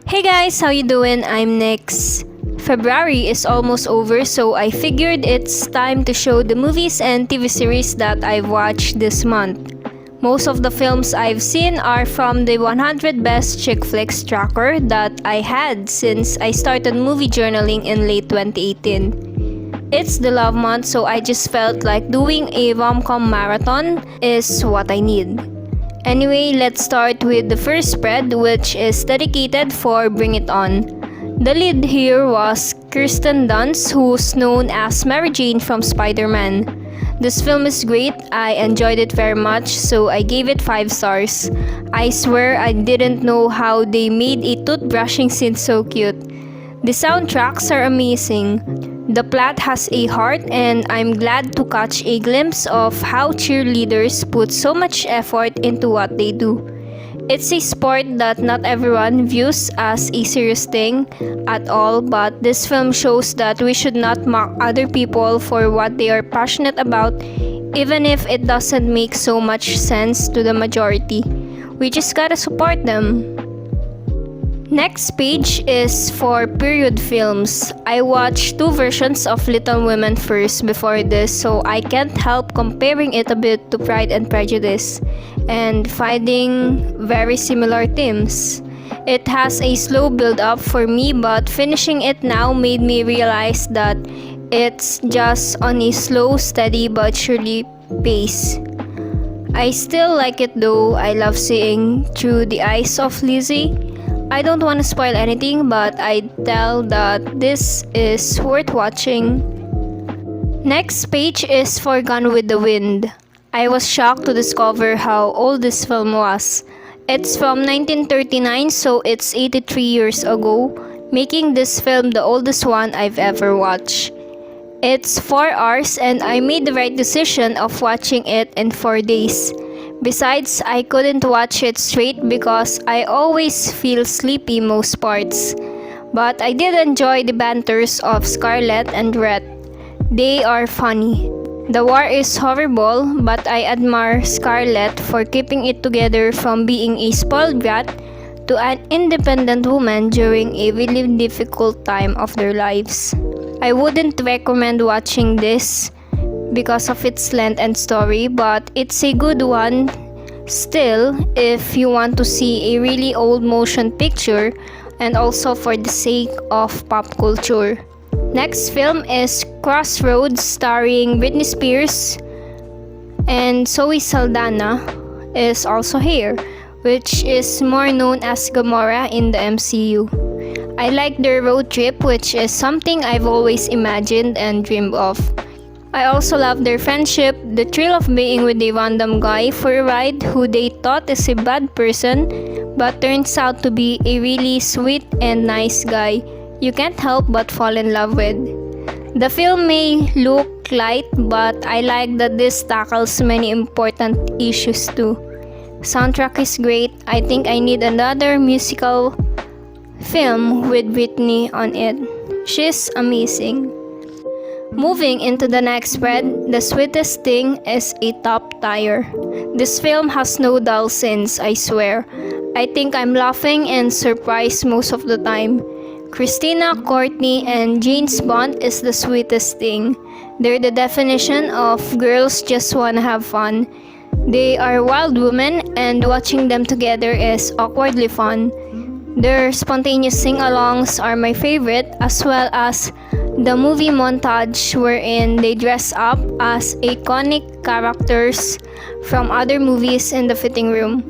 Hey guys, how you doing? I'm Nix. February is almost over, so I figured it's time to show the movies and TV series that I've watched this month. Most of the films I've seen are from the 100 Best Chick Flicks tracker that I had since I started movie journaling in late 2018. It's the love month, so I just felt like doing a rom-com marathon is what I need. Anyway, let's start with the first spread, which is dedicated for Bring It On. The lead here was Kirsten Dunst, who's known as Mary Jane from Spider-Man. This film is great, I enjoyed it very much, so I gave it 5 stars. I swear I didn't know how they made a toothbrushing scene so cute. The soundtracks are amazing. The plot has a heart, and I'm glad to catch a glimpse of how cheerleaders put so much effort into what they do. It's a sport that not everyone views as a serious thing at all, but this film shows that we should not mock other people for what they are passionate about, even if it doesn't make so much sense to the majority. We just gotta support them. Next page is for period films. I watched 2 versions of Little Women first before this, so I can't help comparing it a bit to Pride and Prejudice and finding very similar themes. It has a slow build up for me, but finishing it now made me realize that it's just on a slow, steady but surely pace. I still like it though. I love seeing through the eyes of Lizzie. I don't want to spoil anything, but I'd tell that this is worth watching. Next page is for Gone with the Wind. I was shocked to discover how old this film was. It's from 1939, so it's 83 years ago, making this film the oldest one I've ever watched. It's 4 hours, and I made the right decision of watching it in 4 days. Besides, I couldn't watch it straight because I always feel sleepy most parts. But I did enjoy the banters of Scarlett and Rhett. They are funny. The war is horrible, but I admire Scarlett for keeping it together from being a spoiled brat to an independent woman during a really difficult time of their lives. I wouldn't recommend watching this because of its length and story, but it's a good one still if you want to see a really old motion picture and also for the sake of pop culture. Next film is Crossroads, starring Britney Spears, and Zoe Saldana is also here, which is more known as Gamora in the MCU. I like their road trip, which is something I've always imagined and dreamed of. I also love their friendship, the thrill of being with a random guy for a ride who they thought is a bad person but turns out to be a really sweet and nice guy you can't help but fall in love with. The film may look light, but I like that this tackles many important issues too. Soundtrack is great. I think I need another musical film with Britney on it. She's amazing. Moving into the next spread, The Sweetest Thing is a top tier. This film has no dull scenes, I swear. I think I'm laughing and surprised most of the time. Christina, Courtney, and James Bond is the sweetest thing. They're the definition of girls just wanna have fun. They are wild women, and watching them together is awkwardly fun. Their spontaneous sing-alongs are my favorite, as well as the movie montage wherein they dress up as iconic characters from other movies in the fitting room.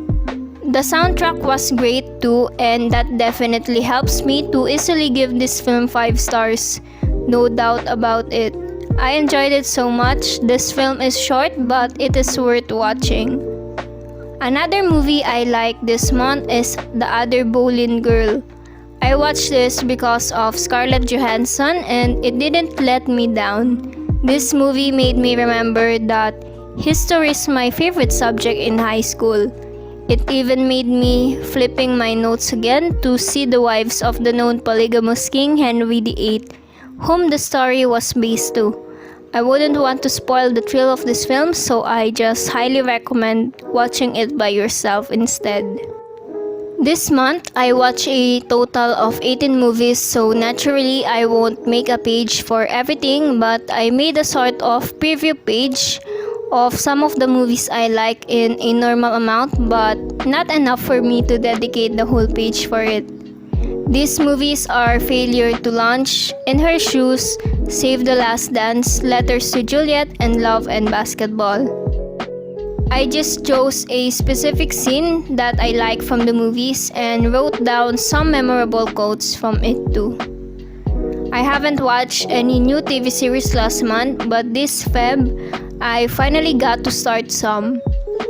The soundtrack was great too, and that definitely helps me to easily give this film 5 stars. No doubt about it. I enjoyed it so much. This film is short, but it is worth watching. Another movie I like this month is The Other Boleyn Girl. I watched this because of Scarlett Johansson, and it didn't let me down. This movie made me remember that history is my favorite subject in high school. It even made me flipping my notes again to see the wives of the known polygamous King Henry VIII, whom the story was based to. I wouldn't want to spoil the thrill of this film, so I just highly recommend watching it by yourself instead. This month, I watched a total of 18 movies, so naturally I won't make a page for everything, but I made a sort of preview page of some of the movies I like in a normal amount, but not enough for me to dedicate the whole page for it. These movies are Failure to Launch, In Her Shoes, Save the Last Dance, Letters to Juliet, and Love and Basketball. I just chose a specific scene that I like from the movies and wrote down some memorable quotes from it too. I haven't watched any new TV series last month, but this Feb, I finally got to start some.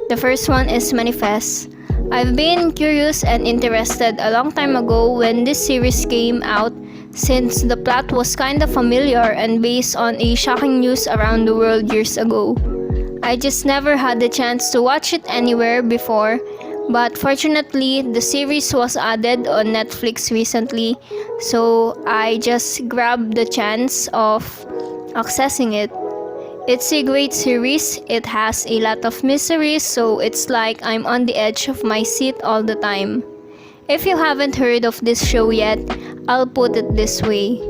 The first one is Manifest. I've been curious and interested a long time ago when this series came out, since the plot was kinda familiar and based on a shocking news around the world years ago. I just never had the chance to watch it anywhere before, but fortunately, the series was added on Netflix recently, so I just grabbed the chance of accessing it. It's a great series. It has a lot of mysteries, so it's like I'm on the edge of my seat all the time. If you haven't heard of this show yet, I'll put it this way.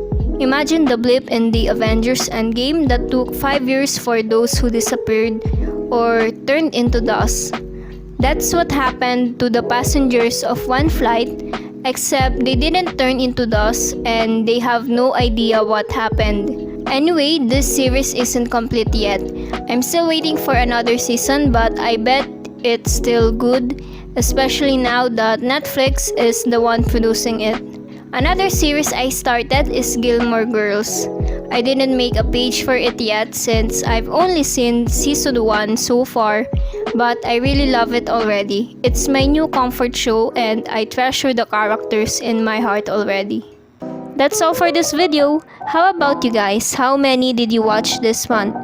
Imagine the blip in the Avengers Endgame that took 5 years for those who disappeared or turned into dust. That's what happened to the passengers of one flight, except they didn't turn into dust and they have no idea what happened. Anyway, this series isn't complete yet. I'm still waiting for another season, but I bet it's still good, especially now that Netflix is the one producing it. Another series I started is Gilmore Girls. I didn't make a page for it yet since I've only seen season 1 so far, but I really love it already. It's my new comfort show and I treasure the characters in my heart already. That's all for this video. How about you guys? How many did you watch this month?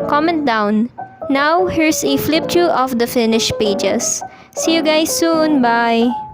Comment down. Now, here's a flip through of the finished pages. See you guys soon. Bye!